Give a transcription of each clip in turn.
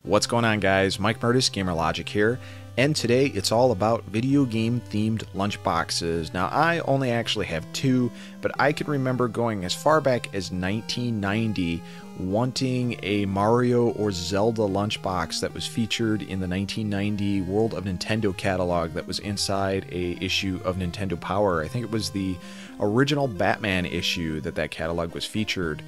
What's going on, guys? Mike Murtis, GamerLogic here, and today it's all about video game themed lunchboxes. Now, I only actually have two, but I can remember going as far back as 1990 wanting a Mario or Zelda lunchbox that was featured in the 1990 World of Nintendo catalog that was inside a issue of Nintendo Power. I think it was the original Batman issue that catalog was featured.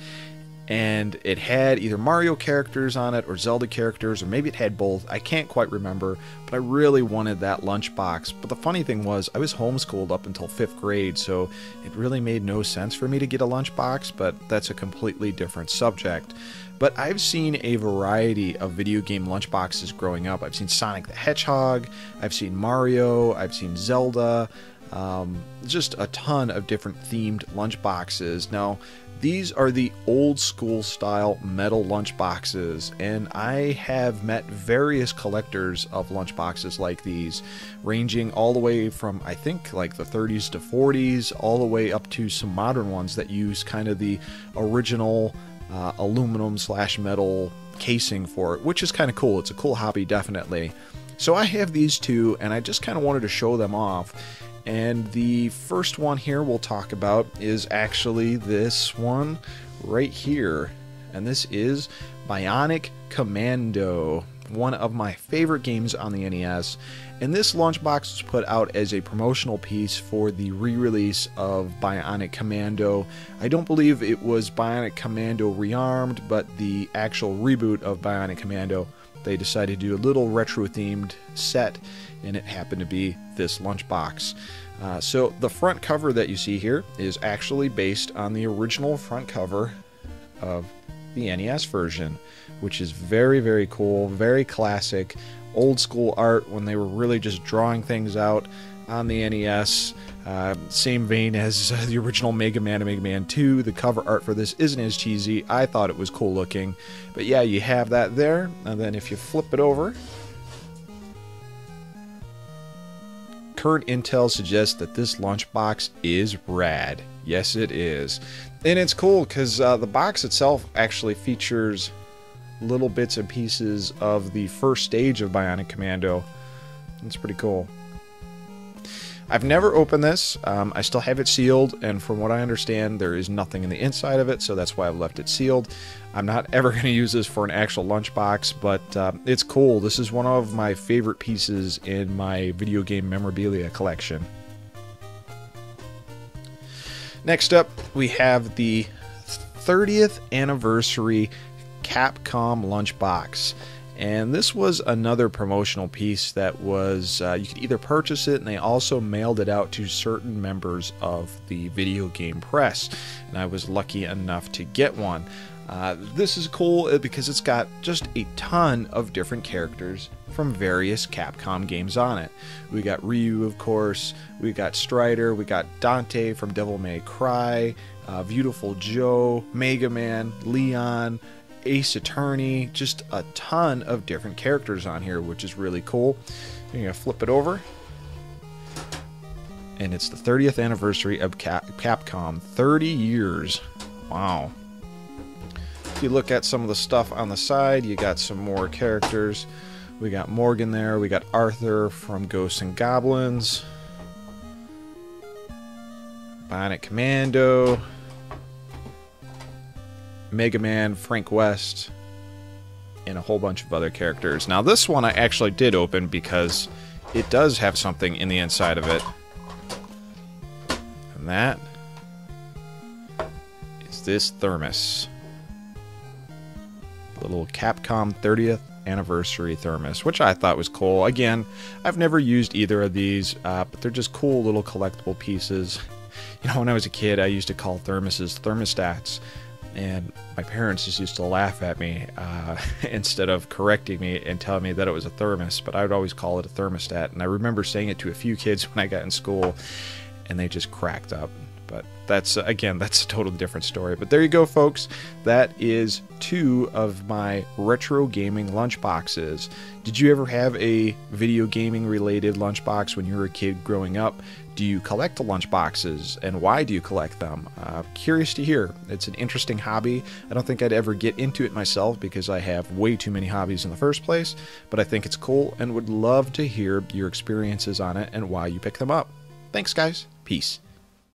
And it had either Mario characters on it or Zelda characters, or maybe it had both. I can't quite remember, but I really wanted that lunchbox. But the funny thing was, I was homeschooled up until 5th grade, so it really made no sense for me to get a lunchbox, but that's a completely different subject. But I've seen a variety of video game lunchboxes growing up. I've seen Sonic the Hedgehog, I've seen Mario, I've seen Zelda, just a ton of different themed lunchboxes. Now, these are the old school style metal lunchboxes, and I have met various collectors of lunchboxes like these, ranging all the way from, I think, like the 30s to 40s, all the way up to some modern ones that use kind of the original aluminum/metal casing for it, which is kind of cool. It's a cool hobby, definitely. So I have these two, and I just kind of wanted to show them off. And the first one here we'll talk about is actually this one right here. And this is Bionic Commando, one of my favorite games on the NES. And this lunchbox was put out as a promotional piece for the re-release of Bionic Commando. I don't believe it was Bionic Commando Rearmed, but the actual reboot of Bionic Commando. They decided to do a little retro-themed set, and it happened to be this lunchbox. So the front cover that you see here is actually based on the original front cover of the NES version, which is very, very cool, very classic, old school art when they were really just drawing things out on the NES. Same vein as the original Mega Man and Mega Man 2. The cover art for this isn't as cheesy. I thought it was cool looking. But yeah, you have that there. And then if you flip it over, current intel suggests that this lunchbox is rad. Yes, it is. And it's cool because the box itself actually features little bits and pieces of the first stage of Bionic Commando. It's pretty cool. I've never opened this. I still have it sealed, and from what I understand, there is nothing in the inside of it, so that's why I've left it sealed. I'm not ever going to use this for an actual lunchbox, but it's cool. This is one of my favorite pieces in my video game memorabilia collection. Next up, we have the 30th anniversary Capcom lunchbox. And this was another promotional piece that was, you could either purchase it, and they also mailed it out to certain members of the video game press. And I was lucky enough to get one. This is cool because it's got just a ton of different characters from various Capcom games on it. We got Ryu, of course, we got Strider, we got Dante from Devil May Cry, Beautiful Joe, Mega Man, Leon, Ace Attorney, just a ton of different characters on here, which is really cool. You're going to flip it over, and it's the 30th anniversary of Capcom. 30 years. Wow. If you look at some of the stuff on the side, you got some more characters. We got Morgan there, we got Arthur from Ghosts and Goblins, Bionic Commando, Mega Man, Frank West, and a whole bunch of other characters. Now this one I actually did open because it does have something in the inside of it. And that is this thermos. Little Capcom 30th anniversary thermos, which I thought was cool. Again, I've never used either of these, but they're just cool little collectible pieces. You know, when I was a kid, I used to call thermoses thermostats. And my parents just used to laugh at me instead of correcting me and telling me that it was a thermos, but I would always call it a thermostat. And I remember saying it to a few kids when I got in school, and they just cracked up. But that's, again, that's a totally different story. But there you go, folks. That is 2 of my retro gaming lunchboxes. Did you ever have a video gaming related lunchbox when you were a kid growing up? Do you collect the lunchboxes, and why do you collect them? Curious to hear. It's an interesting hobby. I don't think I'd ever get into it myself because I have way too many hobbies in the first place, but I think it's cool and would love to hear your experiences on it and why you pick them up. Thanks, guys. Peace.